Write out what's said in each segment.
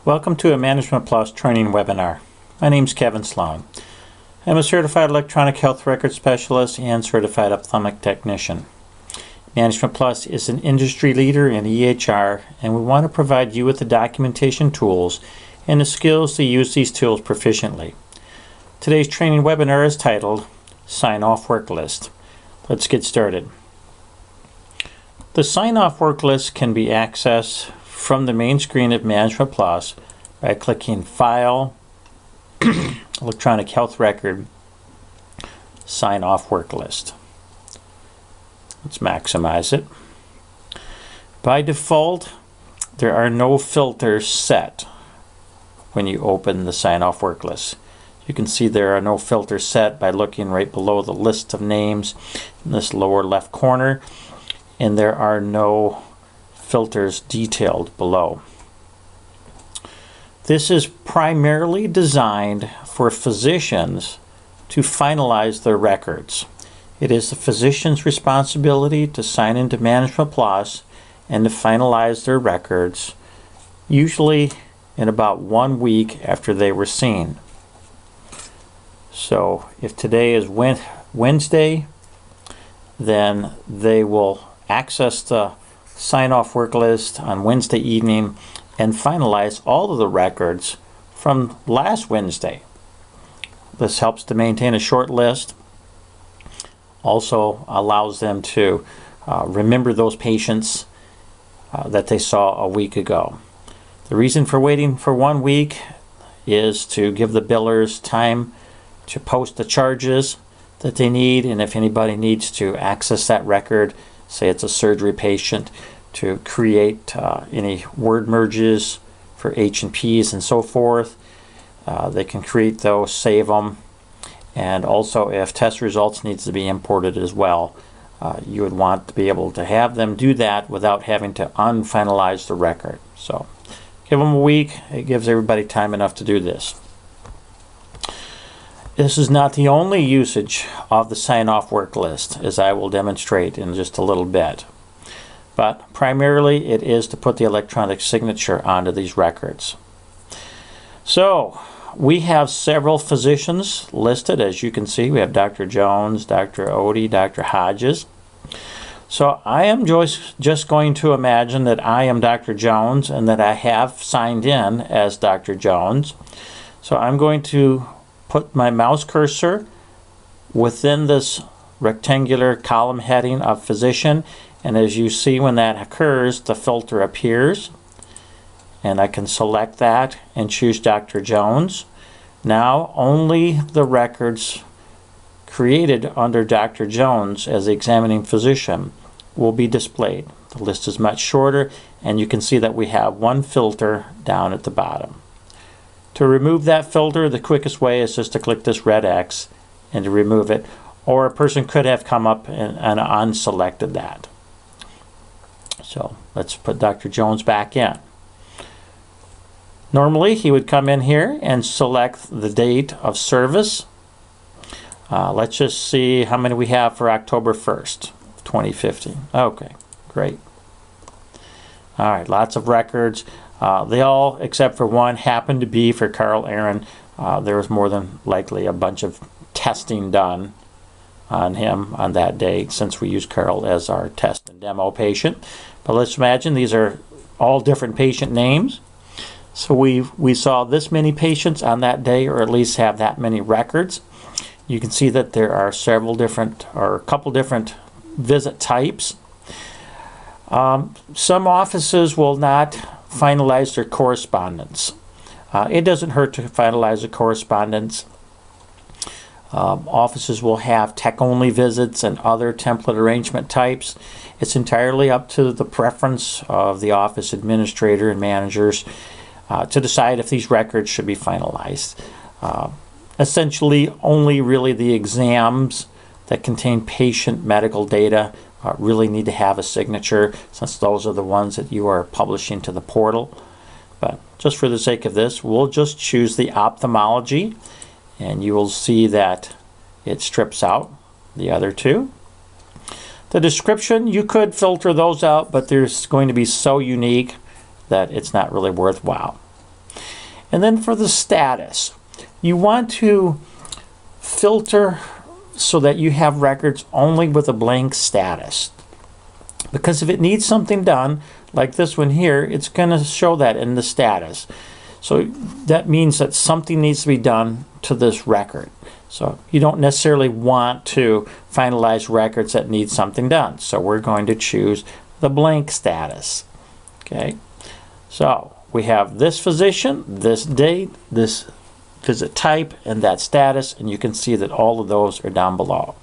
Welcome to a Management Plus training webinar. My name is Kevin Sloan. I'm a certified electronic health record specialist and certified ophthalmic technician. Management Plus is an industry leader in EHR, and we want to provide you with the documentation tools and the skills to use these tools proficiently. Today's training webinar is titled Sign-Off Worklist. Let's get started. The Sign-Off Worklist can be accessed from the main screen of Management Plus by clicking File, Electronic Health Record, Sign-Off Worklist. Let's maximize it. By default, there are no filters set when you open the Sign-Off Worklist. You can see there are no filters set by looking right below the list of names in this lower left corner, and there are no filters detailed below. This is primarily designed for physicians to finalize their records. It is the physician's responsibility to sign into Management Plus and to finalize their records, usually in about 1 week after they were seen. So if today is Wednesday, then they will access the Sign-Off Worklist on Wednesday evening and finalize all of the records from last Wednesday. This helps to maintain a short list. Also allows them to remember those patients that they saw a week ago. The reason for waiting for 1 week is to give the billers time to post the charges that they need, and if anybody needs to access that record, say it's a surgery patient, to create any word merges for H&Ps and so forth. They can create those, save them, and also if test results needs to be imported as well, you would want to be able to have them do that without having to unfinalize the record. So give them a week. It gives everybody time enough to do this. This is not the only usage of the Sign-Off Worklist, as I will demonstrate in just a little bit. But primarily it is to put the electronic signature onto these records. So we have several physicians listed. As you can see, we have Dr. Jones, Dr. Odie, Dr. Hodges. So I am just going to imagine that I am Dr. Jones and that I have signed in as Dr. Jones. So I'm going to put my mouse cursor within this rectangular column heading of physician, and as you see, when that occurs, the filter appears, and I can select that and choose Dr. Jones. Now only the records created under Dr. Jones as the examining physician will be displayed. The list is much shorter, and you can see that we have one filter down at the bottom. To remove that filter, the quickest way is just to click this red X and to remove it, or a person could have come up and unselected that. So let's put Dr. Jones back in. Normally he would come in here and select the date of service. Let's just see how many we have for October 1st, 2015. Okay, great. All right, lots of records. They all, except for one, happen to be for Carl Aaron. There was more than likely a bunch of testing done on him on that day, since we use Carl as our test and demo patient. But let's imagine these are all different patient names. So we saw this many patients on that day, or at least have that many records. You can see that there are several different, or a couple different visit types. Some offices will not finalize their correspondence. It doesn't hurt to finalize the correspondence. Offices will have tech-only visits and other template arrangement types. It's entirely up to the preference of the office administrator and managers to decide if these records should be finalized. Essentially, only really the exams that contain patient medical data really need to have a signature, since those are the ones that you are publishing to the portal. But just for the sake of this, we'll just choose the ophthalmology, and you will see that it strips out the other two. The description, you could filter those out, but they're going to be so unique that it's not really worthwhile. And then for the status, you want to filter so that you have records only with a blank status. Because if it needs something done, like this one here, it's going to show that in the status. So that means that something needs to be done to this record. So you don't necessarily want to finalize records that need something done. So we're going to choose the blank status. Okay. So we have this physician, this date, this visit type, and that status, and you can see that all of those are down below.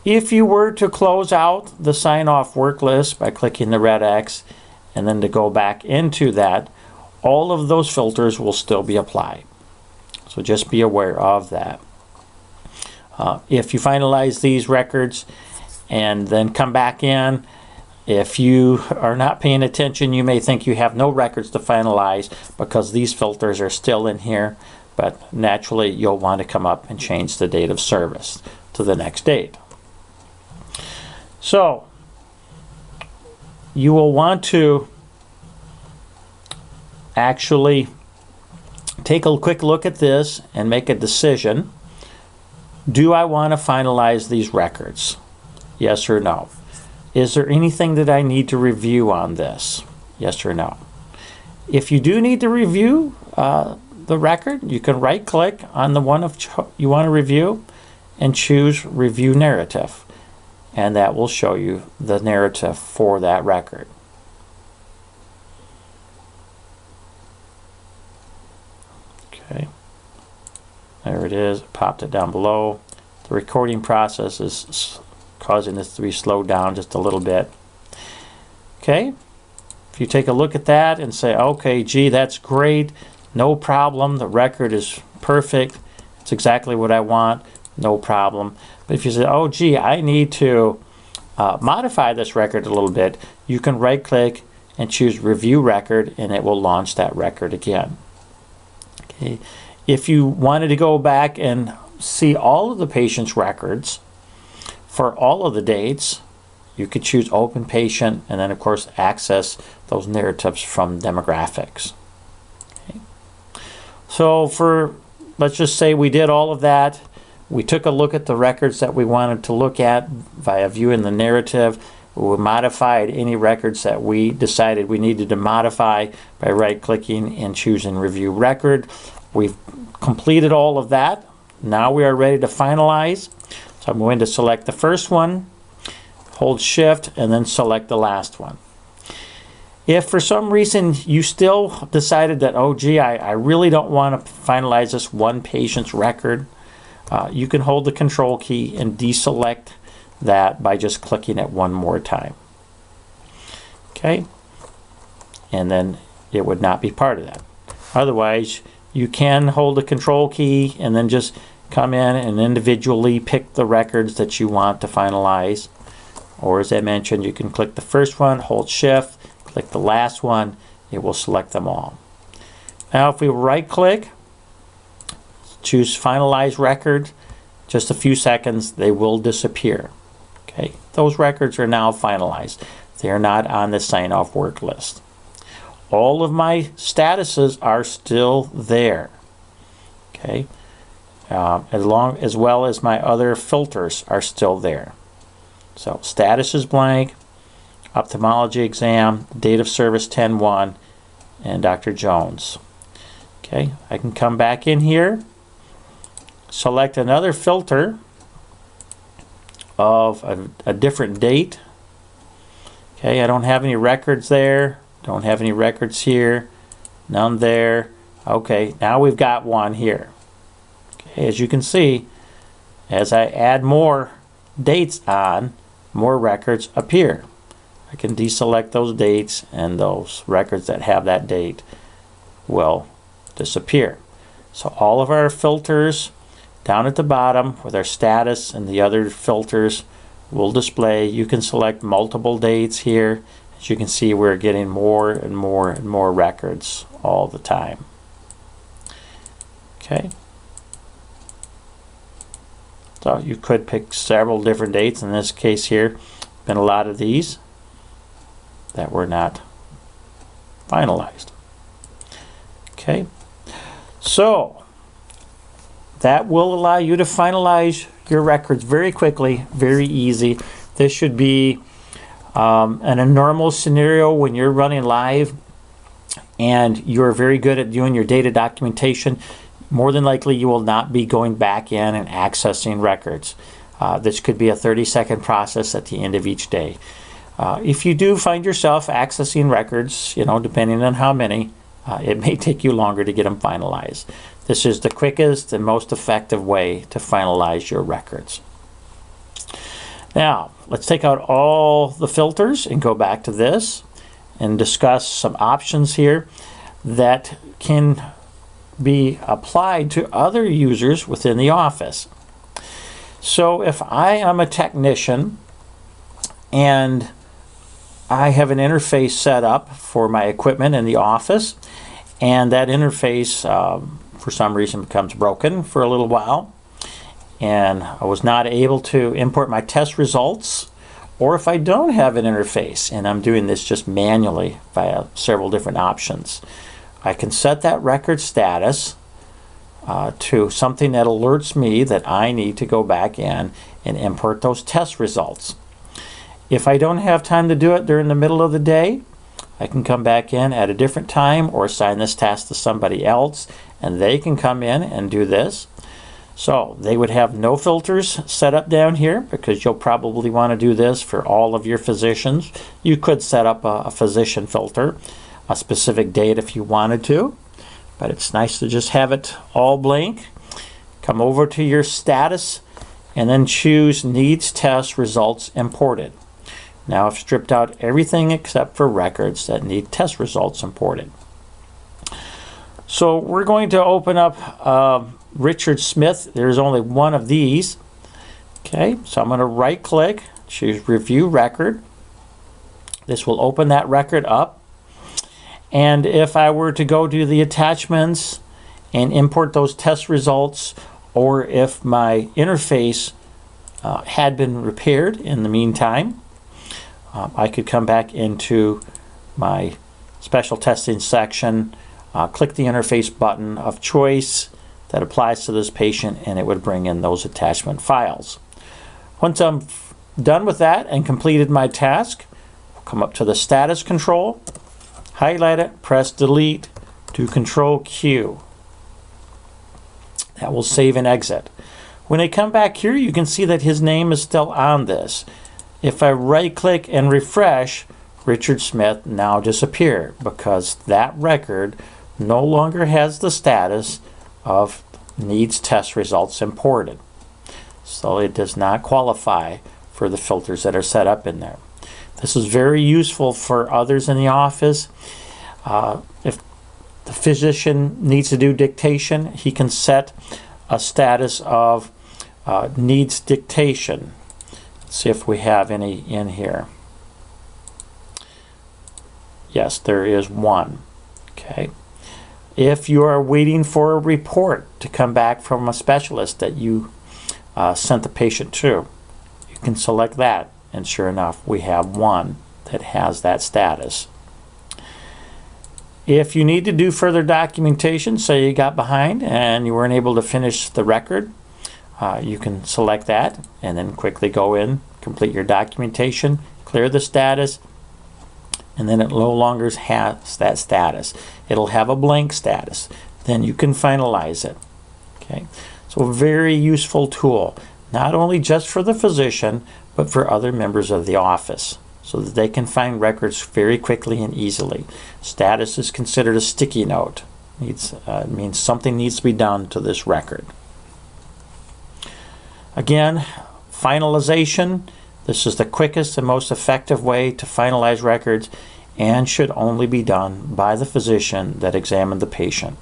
If you were to close out the sign-off work list by clicking the red X and then to go back into that, all of those filters will still be applied. So just be aware of that. If you finalize these records and then come back in, if you are not paying attention, you may think you have no records to finalize because these filters are still in here, but naturally you'll want to come up and change the date of service to the next date. So you will want to actually take a quick look at this and make a decision. Do I want to finalize these records? Yes or no? Is there anything that I need to review on this? Yes or no? If you do need to review the record, you can right click on the one you want to review and choose Review Narrative. And that will show you the narrative for that record. Okay, there it is. Popped it down below. The recording process is causing this to be slowed down just a little bit. Okay, if you take a look at that and say, okay, gee, that's great, no problem, the record is perfect, it's exactly what I want, no problem. But if you say, oh gee, I need to modify this record a little bit, you can right click and choose Review Record, and it will launch that record again. Okay. If you wanted to go back and see all of the patient's records for all of the dates, you could choose Open Patient and then of course access those narratives from demographics. Okay. So let's just say we did all of that. We took a look at the records that we wanted to look at via viewing the narrative. We modified any records that we decided we needed to modify by right-clicking and choosing Review Record. We've completed all of that. Now we are ready to finalize. So I'm going to select the first one, hold Shift, and then select the last one. If for some reason you still decided that, oh gee, I really don't want to finalize this one patient's record, you can hold the Control key and deselect that by just clicking it one more time. Okay, and then it would not be part of that. Otherwise, you can hold the Control key and then just come in and individually pick the records that you want to finalize. Or as I mentioned, you can click the first one, hold Shift, click the last one, it will select them all. Now if we right click, choose Finalize Record, just a few seconds, they will disappear. Okay, those records are now finalized. They are not on the sign-off work list. All of my statuses are still there. Okay, as well as my other filters are still there. So status is blank, ophthalmology exam, date of service 10/1, and Dr. Jones. Okay, I can come back in here, select another filter of a different date. Okay, I don't have any records there, don't have any records here, none there. Okay, now we've got one here. Okay, as you can see, as I add more dates on, more records appear. I can deselect those dates and those records that have that date will disappear. So all of our filters down at the bottom with our status and the other filters will display. You can select multiple dates here. As you can see, we're getting more and more and more records all the time. Okay. So you could pick several different dates. In this case here, been a lot of these that were not finalized. Okay, so that will allow you to finalize your records very quickly, very easy. This should be in a normal scenario when you're running live and you're very good at doing your data documentation. More than likely you will not be going back in and accessing records. This could be a 30-second process at the end of each day. If you do find yourself accessing records, depending on how many, it may take you longer to get them finalized. This is the quickest and most effective way to finalize your records. Now, let's take out all the filters and go back to this and discuss some options here that can be applied to other users within the office. So if I am a technician and I have an interface set up for my equipment in the office, and that interface for some reason becomes broken for a little while, and I was not able to import my test results, or if I don't have an interface and I'm doing this just manually via several different options, I can set that record status to something that alerts me that I need to go back in and import those test results. If I don't have time to do it during the middle of the day, I can come back in at a different time or assign this task to somebody else and they can come in and do this. So they would have no filters set up down here because you'll probably want to do this for all of your physicians. You could set up a physician filter, a specific date if you wanted to, but it's nice to just have it all blank. Come over to your status and then choose Needs Test Results Imported. Now I've stripped out everything except for records that need test results imported. So we're going to open up Richard Smith. There's only one of these. Okay, so I'm going to right click, choose Review Record. This will open that record up. And if I were to go to the attachments and import those test results, or if my interface had been repaired in the meantime, I could come back into my special testing section, click the interface button of choice that applies to this patient, and it would bring in those attachment files. Once I'm done with that and completed my task, I'll come up to the status control, highlight it, press delete, do Control Q. That will save and exit. When I come back here, you can see that his name is still on this. If I right click and refresh, Richard Smith now disappear because that record no longer has the status of Needs Test Results Imported. So it does not qualify for the filters that are set up in there. This is very useful for others in the office. If the physician needs to do dictation, he can set a status of needs dictation. Let's see if we have any in here. Yes, there is one. Okay. If you are waiting for a report to come back from a specialist that you sent the patient to, you can select that, and sure enough, we have one that has that status. If you need to do further documentation, say you got behind and you weren't able to finish the record, you can select that and then quickly go in, complete your documentation, clear the status, and then it no longer has that status. It'll have a blank status. Then you can finalize it. Okay, so a very useful tool, not only just for the physician, but for other members of the office, so that they can find records very quickly and easily. Status is considered a sticky note. It means something needs to be done to this record. Again, finalization. This is the quickest and most effective way to finalize records and should only be done by the physician that examined the patient.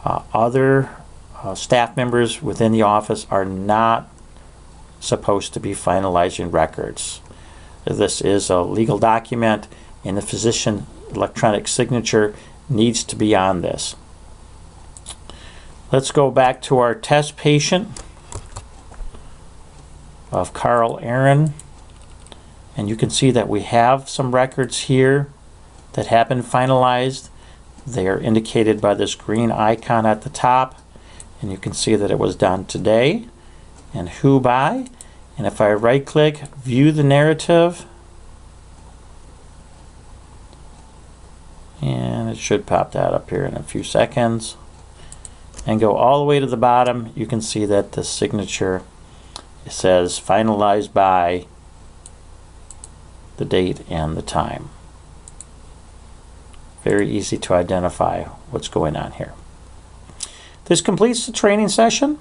Other staff members within the office are not supposed to be finalizing records. This is a legal document and the physician electronic signature needs to be on this. Let's go back to our test patient of Carl Aaron, and you can see that we have some records here that have been finalized. They are indicated by this green icon at the top, and you can see that it was done today and who by. And if I right click, view the narrative, and it should pop that up here in a few seconds, and go all the way to the bottom, you can see that the signature, it says finalized by the date and the time. Very easy to identify what's going on here. This completes the training session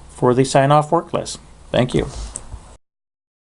for the sign-off work list. Thank you.